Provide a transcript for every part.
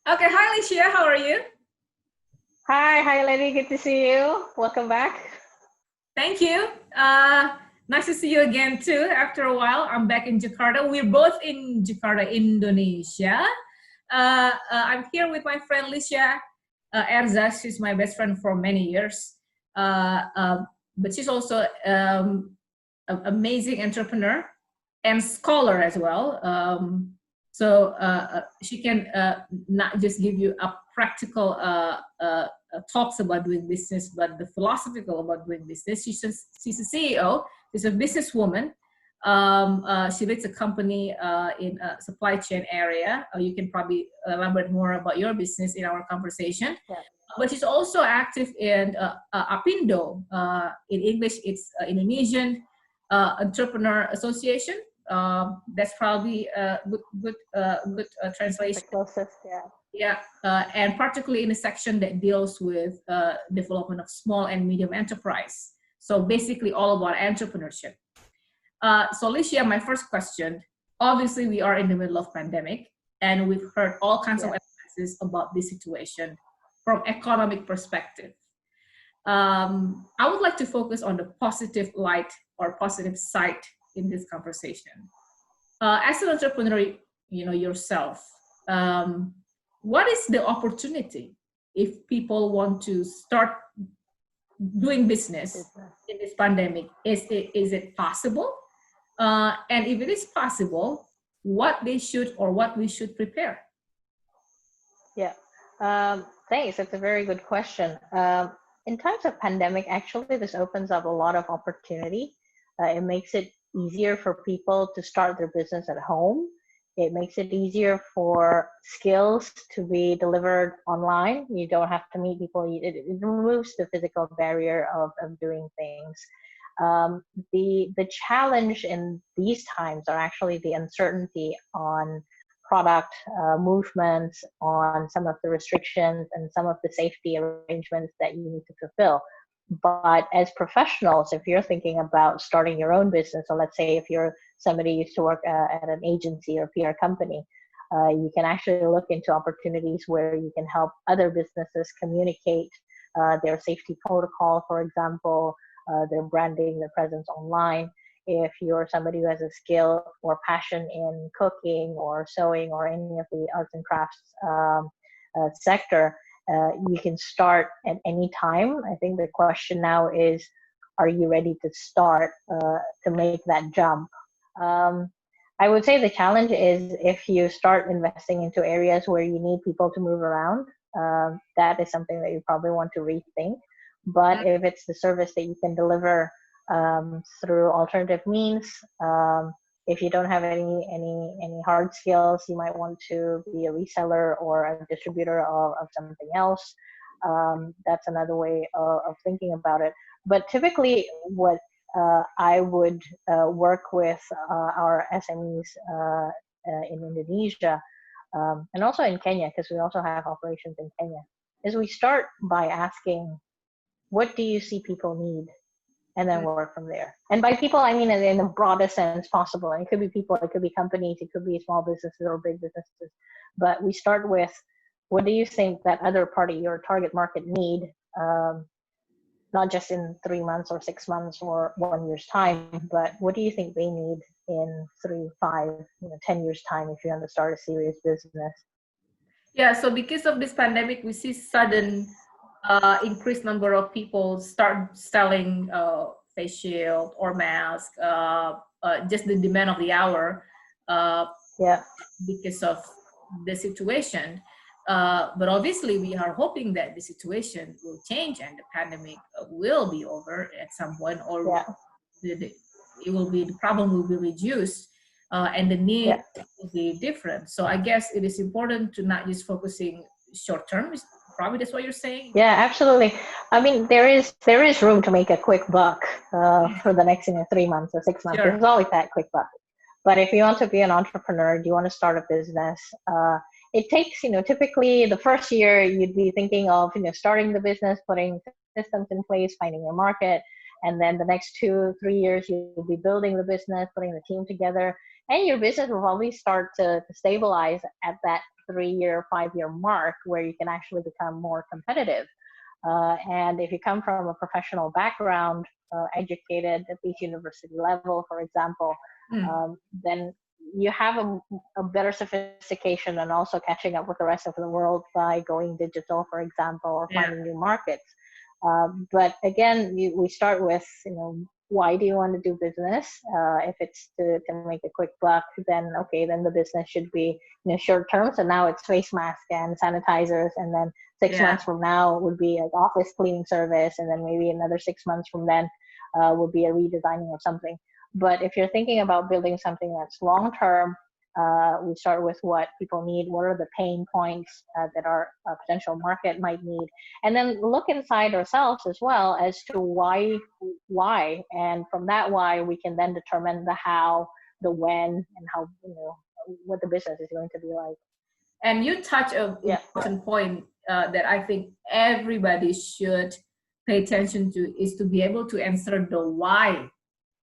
Okay, hi Lishia, how are you? Hi, Ledy. Good to see you. Welcome back. Thank you. Nice to see you again too. After a while, I'm back in Jakarta. We're both in Jakarta, Indonesia. I'm here with my friend Lishia Erza. She's my best friend for many years, uh, uh, but she's also an amazing entrepreneur and scholar as well. So she can not just give you a practical talks about doing business, but the philosophical about doing business. She's a CEO. She's a businesswoman. She leads a company in a supply chain area. You can probably elaborate more about your business in our conversation. Yeah. But she's also active in APINDO. In English, it's Indonesian Entrepreneur Association. That's probably a good translation. The closest, yeah. Yeah, and particularly in a section that deals with development of small and medium enterprise. So basically all about entrepreneurship. So Lishia, my first question, obviously we are in the middle of pandemic and we've heard all kinds of analysis about this situation from economic perspective. I would like to focus on the positive light or positive side in this conversation. As an entrepreneur, yourself, what is the opportunity if people want to start doing business in this pandemic? Is it possible? And if it is possible, what they should or what we should prepare? Yeah. Thanks. That's a very good question. In times of pandemic, actually, this opens up a lot of opportunity. It makes it easier for people to start their business at home. It makes it easier for skills to be delivered online. You don't have to meet people. It removes the physical barrier of doing things. The challenge in these times are actually the uncertainty on product movements, on some of the restrictions and some of the safety arrangements that you need to fulfill. But as professionals, if you're thinking about starting your own business, or let's say if you're somebody who used to work at an agency or PR company, you can actually look into opportunities where you can help other businesses communicate their safety protocol, for example, their branding, their presence online. If you're somebody who has a skill or passion in cooking or sewing or any of the arts and crafts sector, you can start at any time. I think the question now is, are you ready to start to make that jump? I would say the challenge is if you start investing into areas where you need people to move around, that is something that you probably want to rethink. But if it's the service that you can deliver through alternative means, if you don't have any hard skills, you might want to be a reseller or a distributor of something else. That's another way of thinking about it. But typically, what I would work with our SMEs in Indonesia and also in Kenya, because we also have operations in Kenya, is we start by asking, what do you see people need? And then work from there. And by people, I mean in the broadest sense possible. And it could be people, it could be companies, it could be small businesses or big businesses. But we start with, what do you think that other party, your target market, need? Not just in 3 months or 6 months or 1 year's time, but what do you think they need in 3, 5, 10 years time if you want to start a serious business? Yeah, so because of this pandemic, we see sudden increased number of people start selling face shield or mask, just the demand of the hour because of the situation. But obviously we are hoping that the situation will change and the pandemic will be over at some point, or the problem will be reduced and the need will be different. So I guess it is important to not just focusing short term. Probably that's what you're saying. Yeah, absolutely. I mean, there is room to make a quick buck for the next 3 months or 6 months. Sure. There's always that quick buck. But if you want to be an entrepreneur, do you want to start a business? It takes, typically the first year you'd be thinking of, starting the business, putting systems in place, finding your market, and then the next 2-3 years you'll be building the business, putting the team together, and your business will probably start to stabilize at that 3-year, 5-year mark where you can actually become more competitive. And if you come from a professional background, educated at least university level, for example, then you have a better sophistication and also catching up with the rest of the world by going digital, for example, or finding new markets. But again, we start with, why do you want to do business? If it's to make a quick buck, then okay, then the business should be short term. So now it's face mask and sanitizers, and then 6 months from now would be an office cleaning service, and then maybe another 6 months from then would be a redesigning of something. But if you're thinking about building something that's long term, we start with what people need, what are the pain points that our potential market might need, and then look inside ourselves as well as to why, and from that why we can then determine the how, the when, and how, what the business is going to be like. And you touch an important point that I think everybody should pay attention to, is to be able to answer the why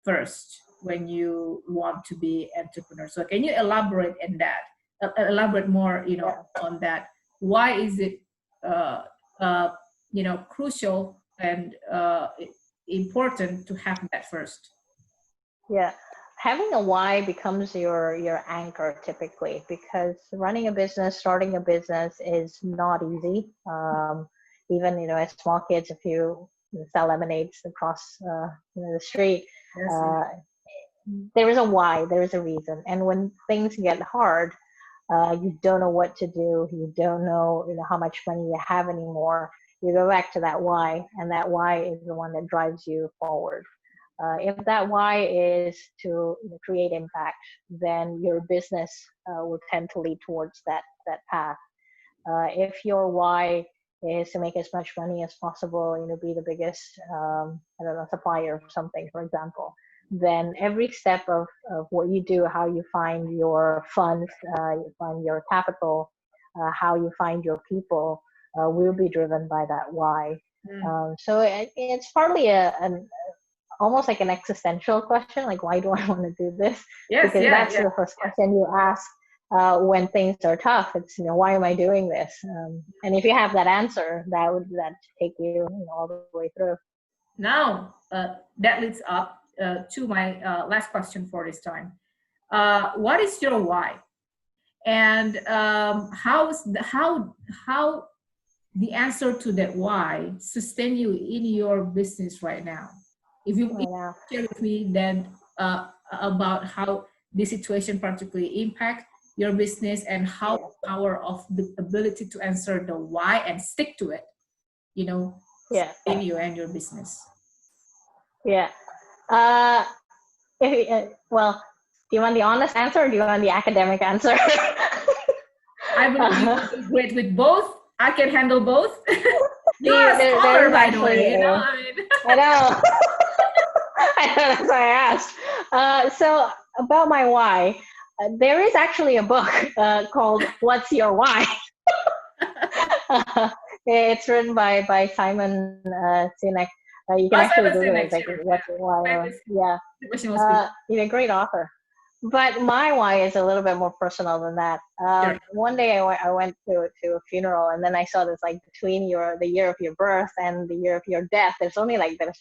first when you want to be entrepreneur. So can you elaborate on that? Elaborate more, on that. Why is it, crucial and important to have that first? Yeah, having a why becomes your anchor typically, because running a business, starting a business is not easy. Even as small kids, if you sell lemonades across the street, there is a why, there is a reason. And when things get hard, you don't know what to do, you don't know, how much money you have anymore, you go back to that why, and that why is the one that drives you forward. If that why is to create impact, then your business will tend to lead towards that path. If your why is to make as much money as possible, be the biggest, supplier of something, for example, then every step of what you do, how you find your funds, you find your capital, how you find your people, will be driven by that why. So it's partly almost like an existential question, like, why do I want to do this? Because that's the first question you ask when things are tough. It's, why am I doing this? And if you have that answer, that take you, all the way through. Now, that leads up to my last question for this time. What is your why? And how the answer to that why sustain you in your business right now? If you share with me then about how this situation particularly impact your business, and how the power of the ability to answer the why and stick to it, sustain you and your business. Yeah. Well, do you want the honest answer or do you want the academic answer? I believe you will be great with both. I can handle both. You're a scholar, by the way. I know. I know, that's why I asked. So about my why, there is actually a book called "What's Your Why?" It's written by Simon Sinek. You can actually Google it. Like, what's your why? He's a great author. But my why is a little bit more personal than that. One day I went to a funeral, and then I saw this, like, between the year of your birth and the year of your death, there's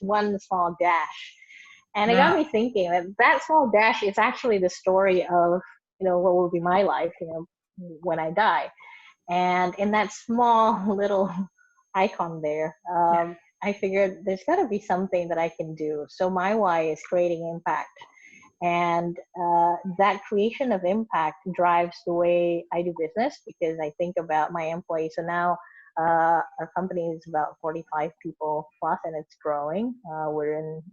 one small dash. And it got me thinking that small dash is actually the story of, what will be my life, when I die. And in that small little icon there, I figured there's got to be something that I can do. So my why is creating impact. And that creation of impact drives the way I do business, because I think about my employees. So now our company is about 45 people plus, and it's growing. We're in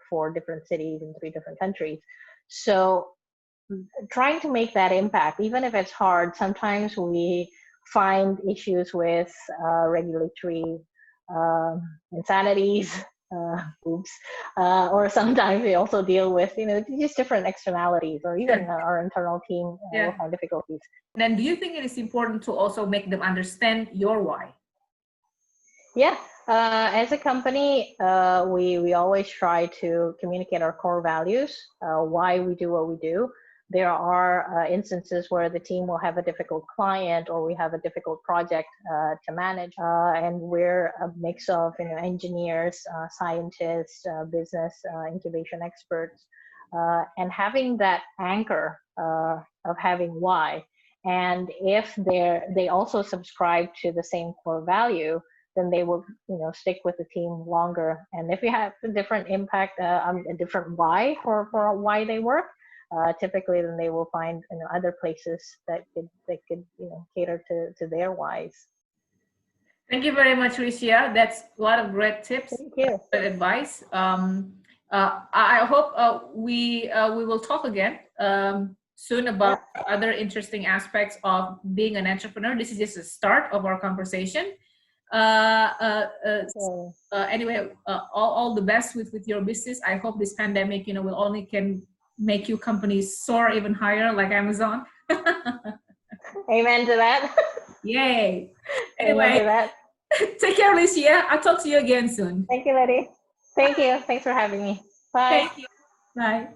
4 different cities in 3 different countries. So trying to make that impact, even if it's hard, sometimes we find issues with regulatory insanities, or sometimes we also deal with just different externalities, or even our internal team will find difficulties. And do you think it is important to also make them understand your why? As a company, we always try to communicate our core values, why we do what we do. there are instances where the team will have a difficult client or we have a difficult project to manage, and we're a mix of engineers, scientists, business incubation experts, and having that anchor of having why. And if they also subscribe to the same core value, then they will stick with the team longer. And if you have a different impact, a different why for why they work, typically then they will find other places that could cater to their whys. Thank you very much, Lishia. That's a lot of great tips. Thank you. Good advice. I hope we will talk again soon about other interesting aspects of being an entrepreneur. This is just a start of our conversation. Anyway, all the best with your business. I hope this pandemic, will only can make you companies soar even higher, like Amazon. Amen to that. Yay. Anyway, amen to that. Take care, Lishia. I'll talk to you again soon. Thank you, Ledy. Thank you. Thanks for having me. Bye. Thank you. Bye.